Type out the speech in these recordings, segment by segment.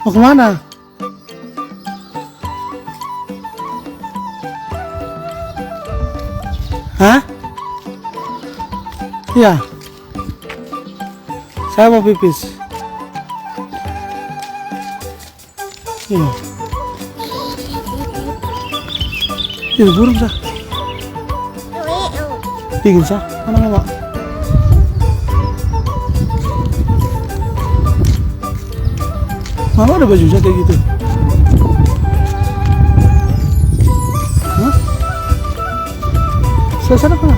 Mau kemana? Hah? Iya. Saya mau pipis. Iya. Ini burung sah. Dingin sah. Mana mama? Mama ada bajunya kayak gitu. Hah? Sana apa?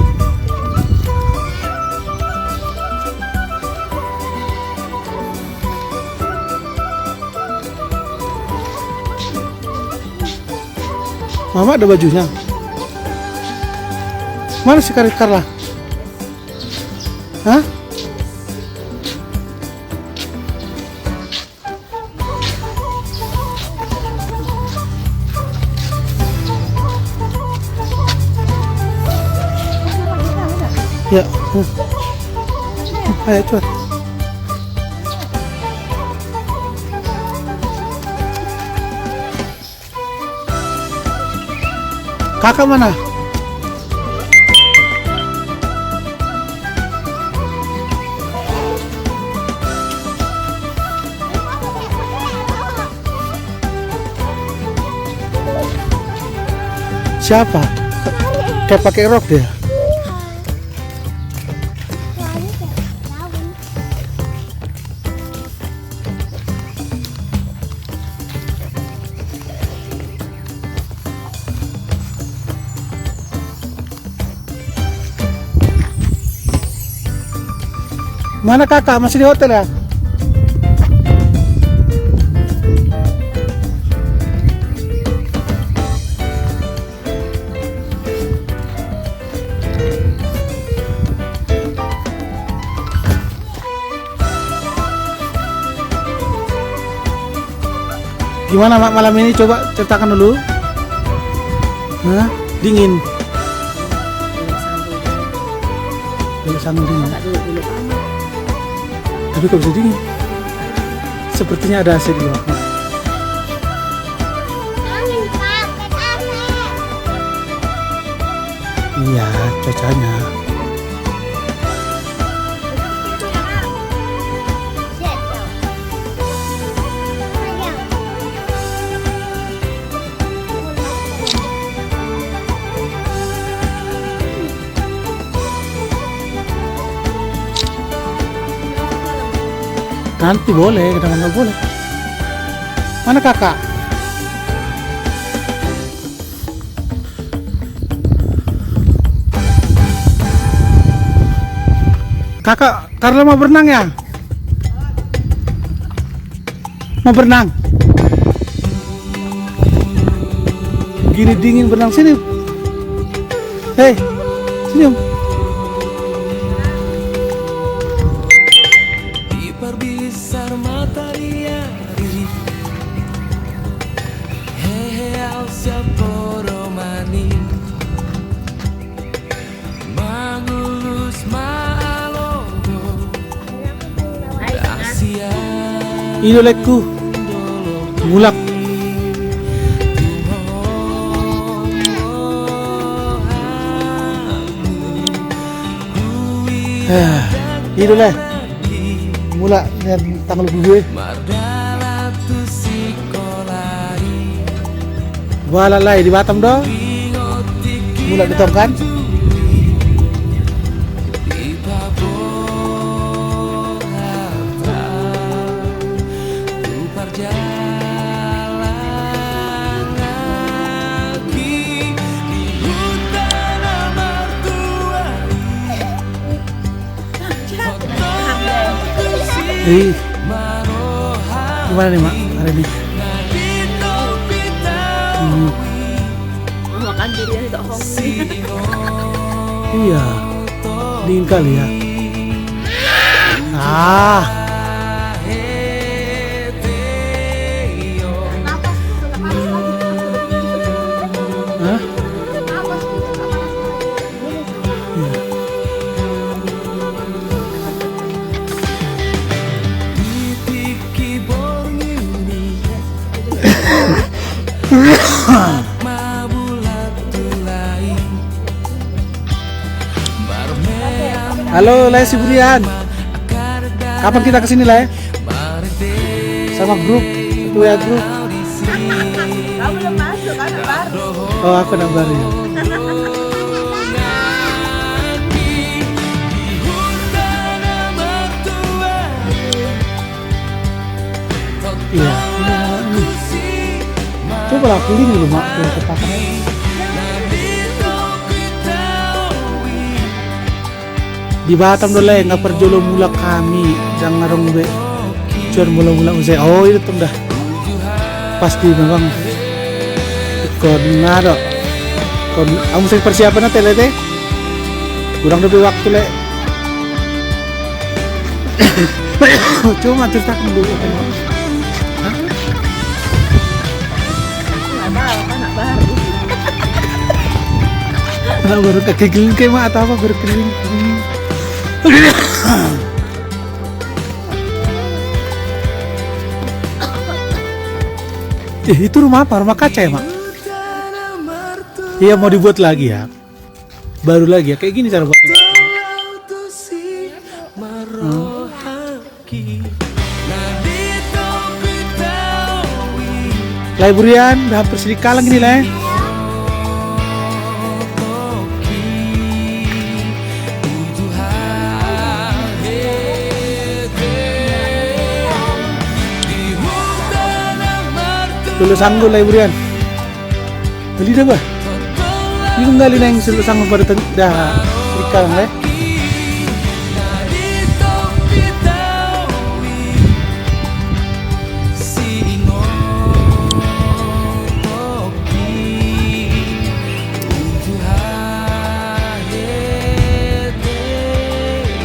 Mama ada bajunya. Mana si Karit Karla? Hah? Ya. Ayo cepat. Kakak mana? Siapa? Kayak pakai rok dia. Mana kakak? Masih di hotel ya? Gimana Mak malam ini? Coba ceritakan dulu. Hah? Dingin. Belok sana dingin. Tapi kok bisa dingin? Sepertinya ada AC di luar. Iya, cuacanya. Nanti boleh, kadang nggak boleh. Mana kakak? Kakak, Karla mau berenang ya? Mau berenang? Gini dingin berenang sini. Hei, senyum. Besar matahari, hehe alsa poromani, mangulus maalogo, Asia. Idolku, mulak. Idolnya. Mula dan tanggal gue. Walalai di Batam dong. Mula ditong kan? Gimana nih Mak hari ini? Makan diri ya tidak hong. Iya, dingin kali ya. Ah, hah? mabulat tulai Barmeam Halo Lesi Burian. Kapan kita kesini lah ya? Sama grup, satu ya grup. Kamu belum masuk, anak baru. Oh aku anak baru ya. Iya. Coba lah kuling dulu mak, biar ketakan aja. Di Batam dulu ya, nggak perjolo mula kami, jangan ngarong be, cuman mula-mula usai. Oh itu tuh dah, pasti memang. Koordinado, kamu sih persiapan nanti teh, kurang lebih waktu le. Cuma ceritakan dulu. Anak baru. Anak baru kekeliling kayak mak atau apa berkeliling. Itu rumah apa? Rumah kaca ya mak? Iya mau dibuat lagi ya. Baru lagi ya kayak gini cara buatnya. Librarian udah hampir sedikit kalang gini lah. Dulu sanggup librarian. Beli dah bah. Ini kembali neng selalu sanggup pada dah sedikit kalang lah.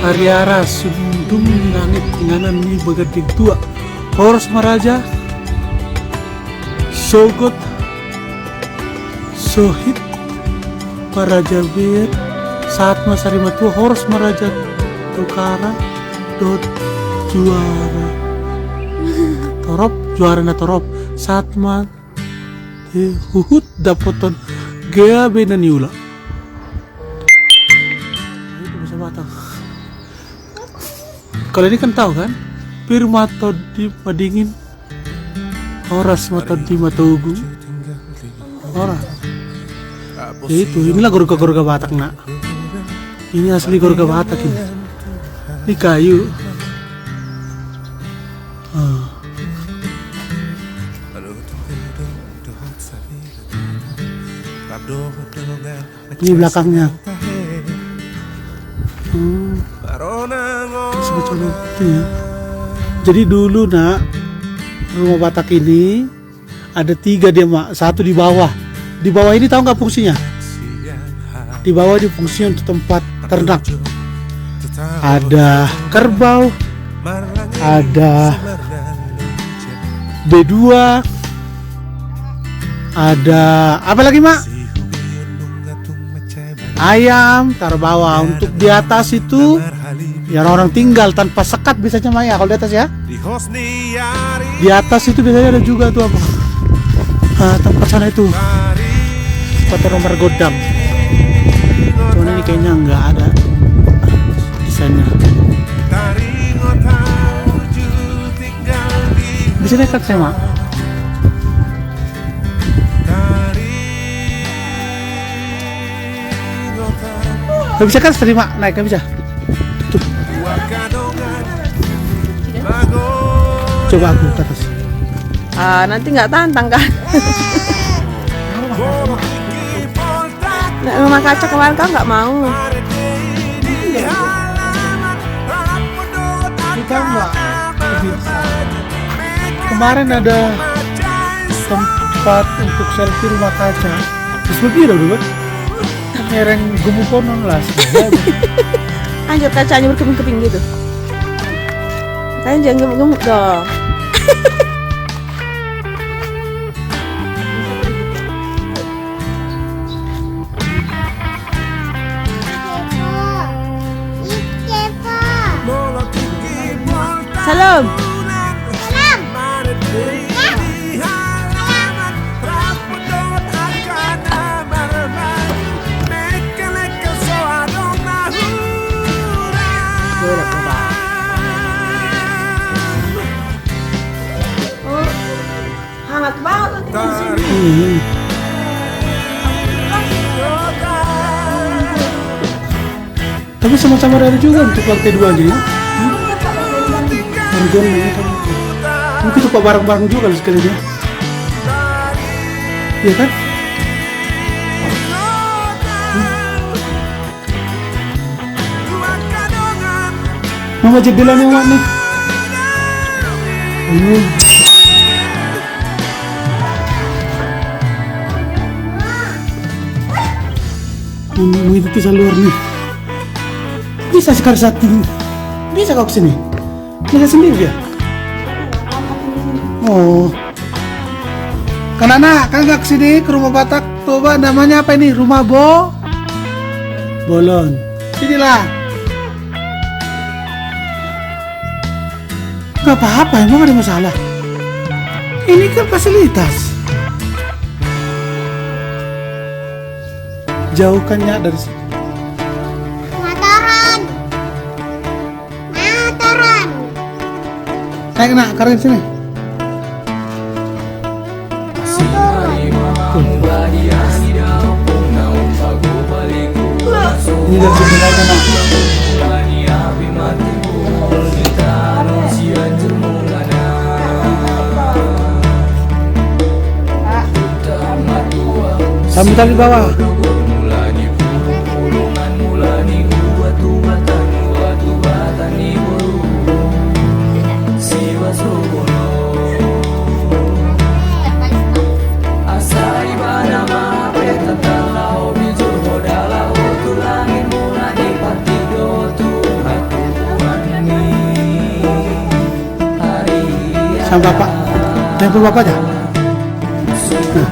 Ariara sundum langit nganan ni begading tua Horos Maraja Sogot Sohit Maraja Bir saat Masari Matua Horos Maraja Tukara Dot Juara Torop Juara na Torop saat ma Huhut dapoton Gea Benaniula. Itu bisa batang. Kalau ini kan tahu kan, Pirmato di Madingin, Horas Mato di Matogu, Horas. Ya itu, inilah gorga-gorga Batak nak. Ini asli gorga Batak ini. Ini kayu. Ini belakangnya. Ya. Jadi dulu nak rumah Batak ini ada 3 dia mak, satu di bawah. Di bawah ini tahu nggak fungsinya? Di bawah ini fungsinya untuk tempat ternak. Ada kerbau, ada B2, ada apa lagi mak? Ayam taruh bawah. Untuk di atas itu ya orang tinggal tanpa sekat biasanya Maya kalau di atas ya. Di atas itu biasanya ada juga tuh apa? Tempat sana itu. Tempat nomor godam. Cuman ini kayaknya nggak ada desainnya. Bisa dekat saya mak. Gak bisa kan terima naik gak bisa. Tuh. Coba aku ke atas. Nanti nggak tantang kan? Nah, rumah kaca kemarin kau nggak mau. Kita nggak. Kemarin ada tempat untuk selfie rumah kaca. Terus lebih dah dulu. Nyereng gumuponon lah. Anjir kacanya berkeping-keping gitu. Kalian jangan gemuk-gemuk dong. Salam. Oh, hangat banget di sini. Hmm. Tapi sama-sama ada juga untuk lantai 2 aja ya. Harga mungkin tuh barang-barang juga lah sekali dia. Iya kan? Mama jadilah nih Mak nih. Mau itu kisah luar nih. Bisa sekali satu. Bisa kau kesini? Bisa sendiri ya? Oh. Kan anak, kan nggak kesini ke rumah Batak. Coba namanya apa ini? Rumah Bolon. Sinilah. Gak apa-apa, emang ada masalah. Ini kan fasilitas. Jauhkannya dari sini. Naik nak, karena sini. Ini dari sini aja nak. Sambil di bawah. Sama bapak, tempel bapak aja. Nah.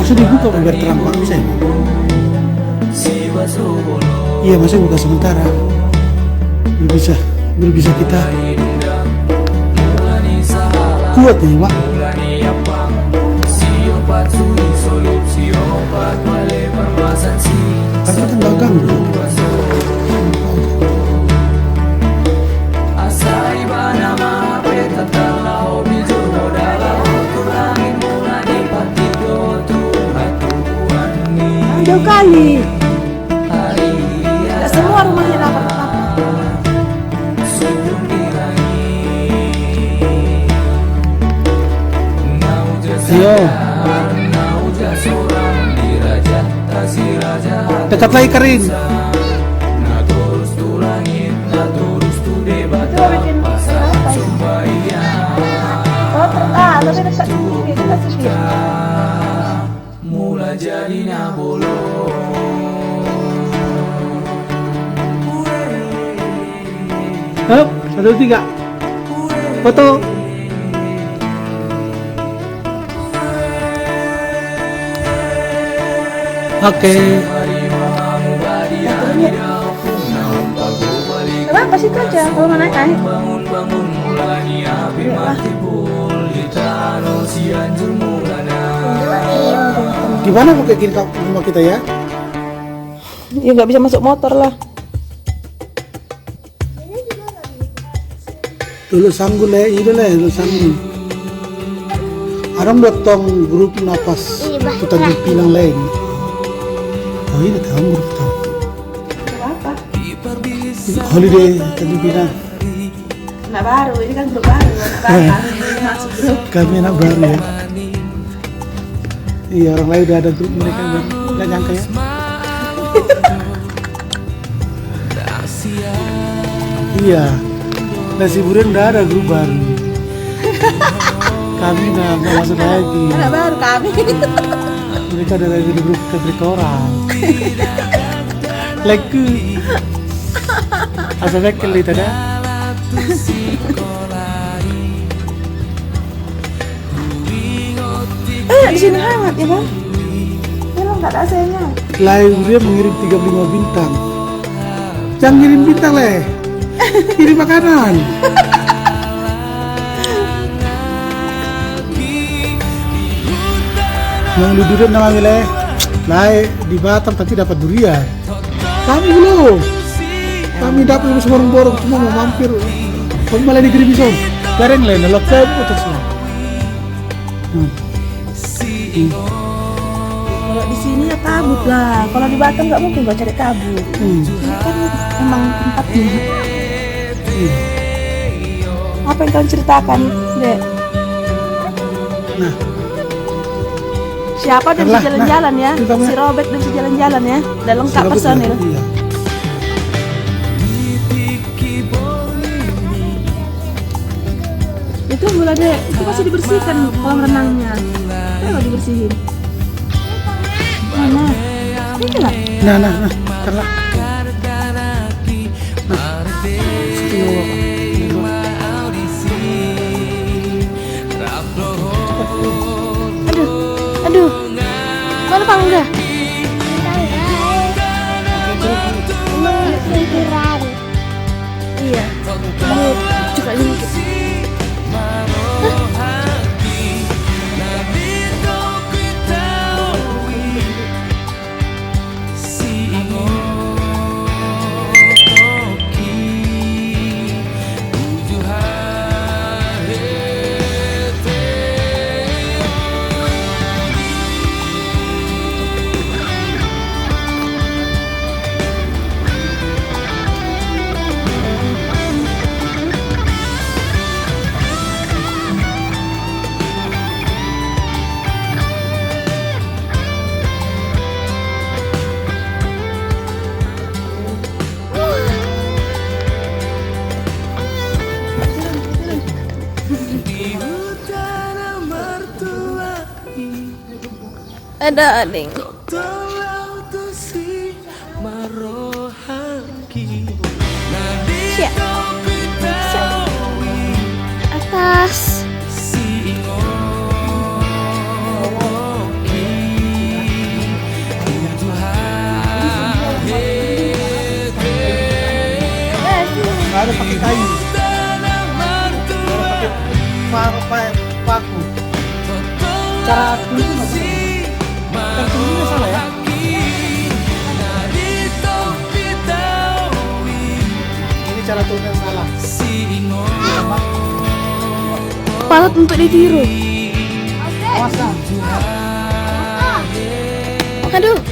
Maksudnya dibuka biar terang Pak, bisa ya? Iya, masih buka sementara. Belum bisa kita kuat nih Pak. Tapi kan gak ganggu. Jauh kali. Tidak semua rumahnya dapat apa-apa. Ayo. Dekat lagi Karin. Tapi dekat sini. Mula jadinya bolong. Hop, 1, 3. Foto. Oke. Kenapa sih aja kalau mau naik? Gimana mau kayak gini ke rumah kita ya? Ya nggak bisa masuk motor lah. Dulu sanggul ya, dulu sanggul. Orang buat tong grup napas kita bilang lain. Oh ini tahu grup tong. Apa? Holiday tadi bilang. Nah baru, ini kan grup baru. Masuk grup. Kami anak baru ya. Iya, orang lain udah ada grup mereka, nggak nyangka ya. Iya, nasi buren udah ada grup baru. Kami nggak masuk lagi. Anak baru kami. Mereka ada lagi di grup keberika orang. Like asalnya kali tadi. di sini hangat ya bang. Memang nggak ada AC-nya. Live dia mengirim 35 bintang. Jangan ngirim bintang leh. Kirim makanan. Mau lu durian namanya leh. Lai di Batam tapi dapat durian. Kami belum. Kami dapat borong-borong cuma mau mampir. Kami malah dikirim son. Gareng leh, nolak saya putus lah. Kalau di sini ya kabut lah. Kalau di Batam nggak mungkin gak cari kabut. Ini kan emang tempatnya. Apa yang kalian ceritakan, Dek? Nah, Siapa udah bisa Nah, jalan-jalan ya? itu kamu. Si Robert udah bisa jalan-jalan ya? Udah lengkap Robert personil. ya? Iya. Itu bola Dek, itu masih dibersihkan kolam renangnya. Ayo dibersihin. Mana? Ini lah. Nah, karena Aduh. Mana pangga? Iya. Coba ini. Ada ading. Siap. Atas. harus pakai kayu. Harus pakai paku. Cara tulis itu nggak bisa. Cara tulisnya salah ya. Ini cara tulisnya salah. Patut untuk ditiru. Awas lah. Aduh.